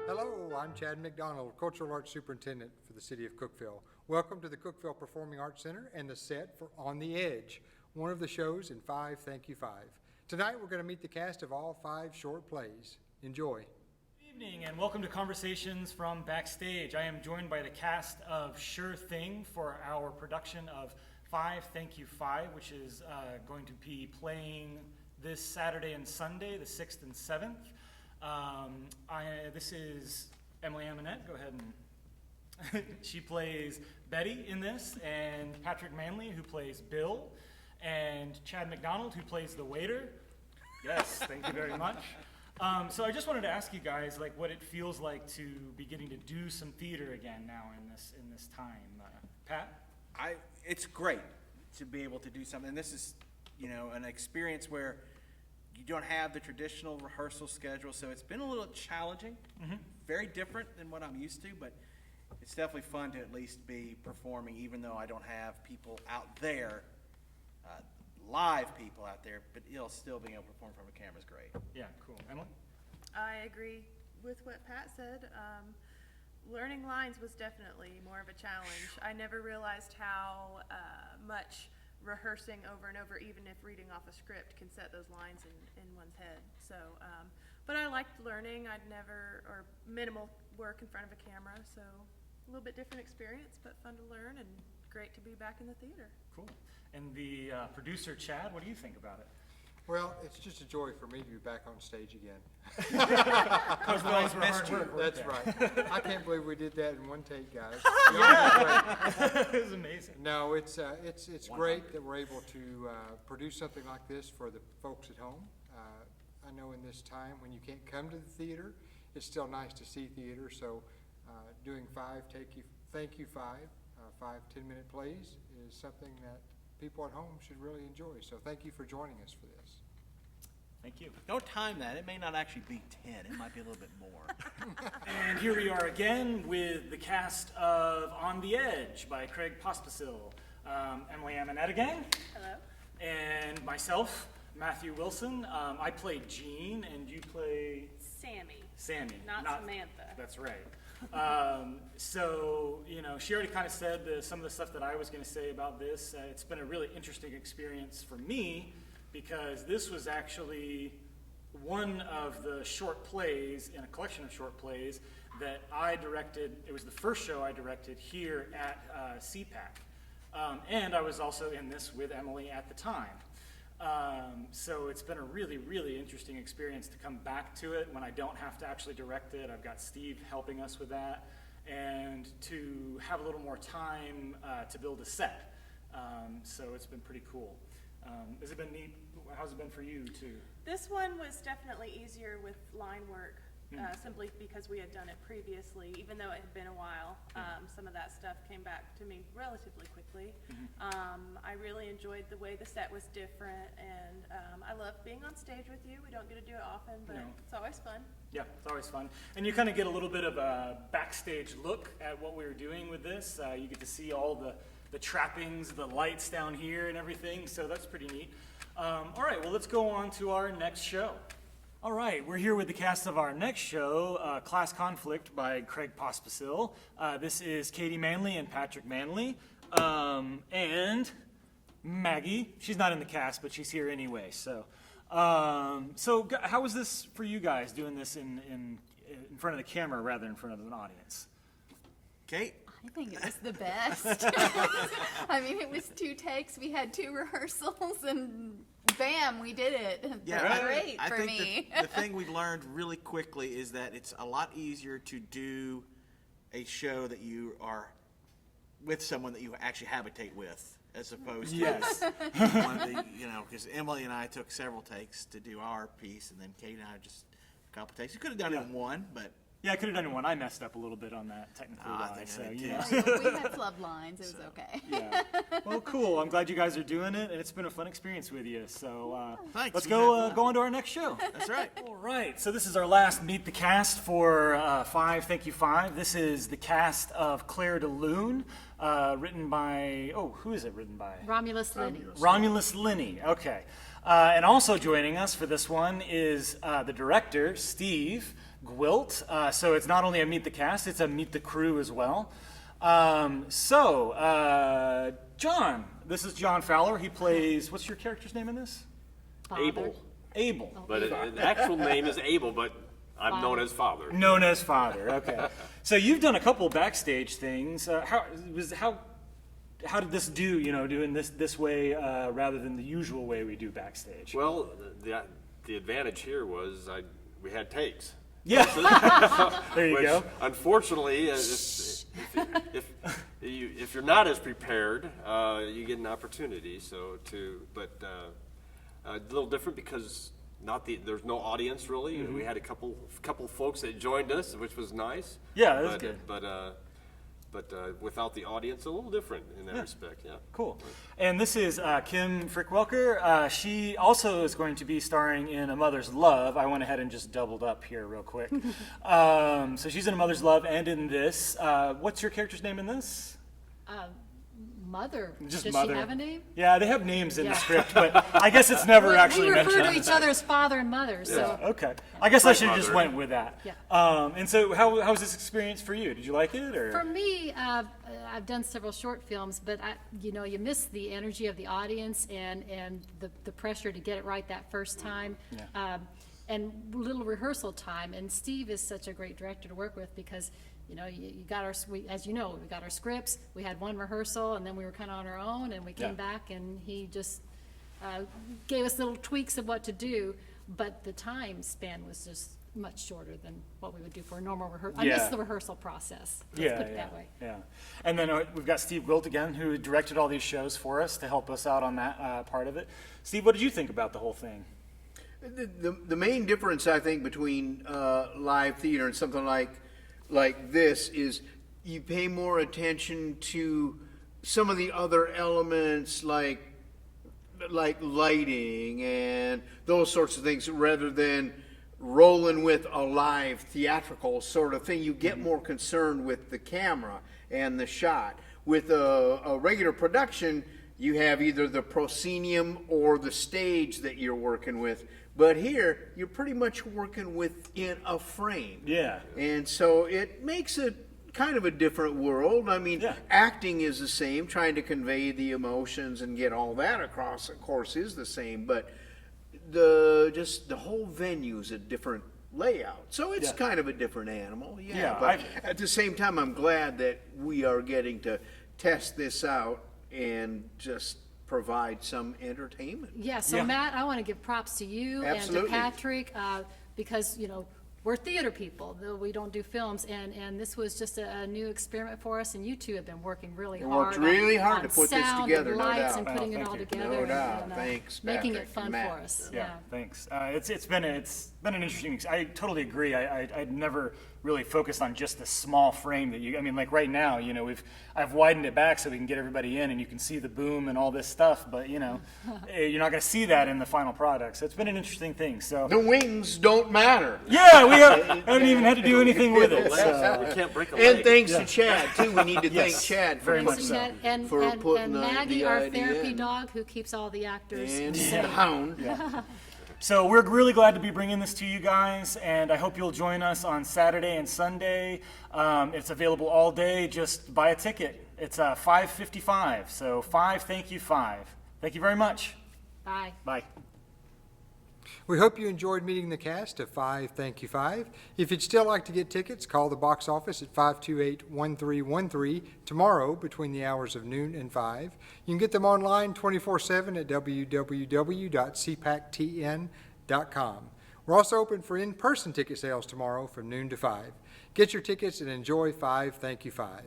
Hello, I'm Chad McDonald, Cultural Arts Superintendent for the City of Cookeville. Welcome to the Cookeville Performing Arts Center and the set for On the Edge, one of the shows in 5 Thank You 5. Tonight we're going to meet the cast of all 5 short plays. Enjoy. Good evening and welcome to Conversations from Backstage. I am joined by the cast of Sure Thing for our production of 5 Thank You 5, which is going to be playing this Saturday and Sunday, the 6th and 7th. This is Emily Amonette. Go ahead and she plays Betty in this, and Patrick Manley, who plays Bill, and Chad McDonald, who plays the waiter. Yes, thank you very much. So I just wanted to ask you guys, like, what it feels like to be getting to do some theater again now in this time. Pat? It's great to be able to do something. This is, an experience where you don't have the traditional rehearsal schedule, so it's been a little challenging, very different than what I'm used to, but it's definitely fun to at least be performing, even though I don't have people out there, live people out there, but still being able to perform from a camera is great. Yeah, cool. Emily? I agree with what Pat said. Learning lines was definitely more of a challenge. I never realized how much rehearsing over and over, even if reading off a script, can set those lines in one's head. So, but I liked learning. I'd never, or minimal work in front of a camera, so a little bit different experience, but fun to learn and great to be back in the theater. Cool. And the producer, Chad, what do you think about it? Well, it's just a joy for me to be back on stage again. Because we always missed you. That's right. I can't believe we did that in one take, guys. It was amazing. No, it's great that we're able to produce something like this for the folks at home. I know in this time when you can't come to the theater, it's still nice to see theater. So doing 5 Thank You 5, 5 10-minute plays is something that people at home should really enjoy. So thank you for joining us for this. Thank you. Don't time that. It may not actually be 10. It might be a little bit more. And here we are again with the cast of On the Edge by Craig Pospisil. Emily Amonette again. Hello. And myself, Matthew Wilson. I play Gene, and you play... Sammy. Not Samantha. That's right. So, she already kind of said some of the stuff that I was going to say about this. It's been a really interesting experience for me because this was actually one of the short plays in a collection of short plays that I directed. It was the first show I directed here at CPAC. And I was also in this with Emily at the time. So it's been a really, really interesting experience to come back to it when I don't have to actually direct it. I've got Steve helping us with that, and to have a little more time to build a set. So it's been pretty cool. Has it been neat? How's it been for you too? This one was definitely easier with line work, simply because we had done it previously, even though it had been a while. Some of that stuff came back to me relatively quickly. I really enjoyed the way the set was different, and I love being on stage with you. We don't get to do it often, but it's always fun. Yeah, it's always fun. And you kind of get a little bit of a backstage look at what we were doing with this. You get to see all the trappings, the lights down here and everything, so that's pretty neat. All right, well, let's go on to our next show. All right, we're here with the cast of our next show, Class Conflict by Craig Pospisil. This is Katie Manley and Patrick Manley. And Maggie, she's not in the cast, but she's here anyway. So how was this for you guys, doing this in front of the camera rather than in front of an audience? Kate? I think it was the best. I mean, it was 2 takes. We had 2 rehearsals, and bam, we did it. Yeah, That's great for me. The thing we learned really quickly is that it's a lot easier to do a show that you are with someone that you actually habitate with, as opposed to one that, because Emily and I took several takes to do our piece, and then Kate and I just a couple takes. We could have done it in one, but... Yeah, I could have done it in one. I messed up a little bit on that technically wise. So, we had flub lines. It was okay. Yeah. Well, cool. I'm glad you guys are doing it, and it's been a fun experience with you. So thanks. Let's go on to our next show. That's right. All right. So this is our last Meet the Cast for 5 Thank You 5. This is the cast of Claire de Lune, written by, who is it written by? Romulus Linney. Romulus Linney. Okay. And also joining us for this one is the director, Steve. Gwilt. So it's not only a Meet the Cast, it's a Meet the Crew as well. John, this is John Fowler. He plays, what's your character's name in this? Abel. Abel. But the actual name is Abel, but I'm known as Father. Known as Father, okay. So you've done a couple backstage things. How did this do, doing this way rather than the usual way we do backstage? Well, the advantage here was we had takes. Yeah, there you Which, go. unfortunately, if you're not as prepared, you get an opportunity. But a little different because there's no audience really. Mm-hmm. We had a couple folks that joined us, which was nice. Yeah, that was good. But without the audience, a little different in that respect. Yeah. Cool. And this is Kim Frickwelker. She also is going to be starring in A Mother's Love. I went ahead and just doubled up here real quick. So she's in A Mother's Love and in this. What's your character's name in this? Mother. Just Does Mother. she have a name? Yeah, they have names in the Yeah. script, but I guess it's never actually we refer mentioned. to each other as father and mother, so. Okay. I guess I should have just Mother. went with that. Yeah. And so how was this experience for you? Did you like it? Or? For me, I've done several short films, but you miss the energy of the audience and the pressure to get it right that first time. Yeah. And little rehearsal time. And Steve is such a great director to work with because you got we got our scripts, we had one rehearsal, and then we were kind of on our own, and we came back, and he just gave us little tweaks of what to do, but the time span was just much shorter than what we would do for a normal rehearsal. I miss the rehearsal process, let's put it that way. Yeah. And then we've got Steve Gwilt again, who directed all these shows for us to help us out on that part of it. Steve, what did you think about the whole thing? The main difference, I think, between live theater and something like this is you pay more attention to some of the other elements like lighting and those sorts of things rather than rolling with a live theatrical sort of thing. You get more concerned with the camera and the shot. With a regular production, you have either the proscenium or the stage that you're working with. But here, you're pretty much working within a frame. Yeah. And so it makes it kind of a different world. I mean, acting is the same, trying to convey the emotions and get all that across, of course, is the same. But the whole venue's a different layout. So it's kind of a different animal. Yeah, but at the same time, I'm glad that we are getting to test this out and just provide some entertainment. Yeah, so Matt, I want to give props to you Absolutely. and to Patrick, because, we're theater people, though we don't do films, and this was just a new experiment for us, and you two have been working really hard. worked really hard on to put this sound together, and no lights doubt. and putting it thank all you. together. No and, doubt. Thanks, making it Patrick fun and Matt. for us. Yeah, thanks. It's been an interesting. I totally agree. I'd never really focused on just the small frame that like right now, I've widened it back so we can get everybody in and you can see the boom and all this stuff, but you're not going to see that in the final product. So it's been an interesting thing. So The wings don't matter. yeah, we haven't even had to do anything with it. So. We can't break a And leg. thanks to Chad, too. We need to thank Yes, Chad very for much putting so. And, for and, putting and the Maggie, our idea therapy in. dog, who keeps all the actors and safe. the hound. So we're really glad to be bringing this to you guys, and I hope you'll join us on Saturday and Sunday. It's available all day. Just buy a ticket. It's $5.55. So thank you, 5. Thank you very much. Bye. Bye. We hope you enjoyed meeting the cast of 5 Thank You 5. If you'd still like to get tickets, call the box office at 528-1313 tomorrow between the hours of noon and 5. You can get them online 24/7 at www.cpactn.com. We're also open for in-person ticket sales tomorrow from noon to 5. Get your tickets and enjoy 5 Thank You 5.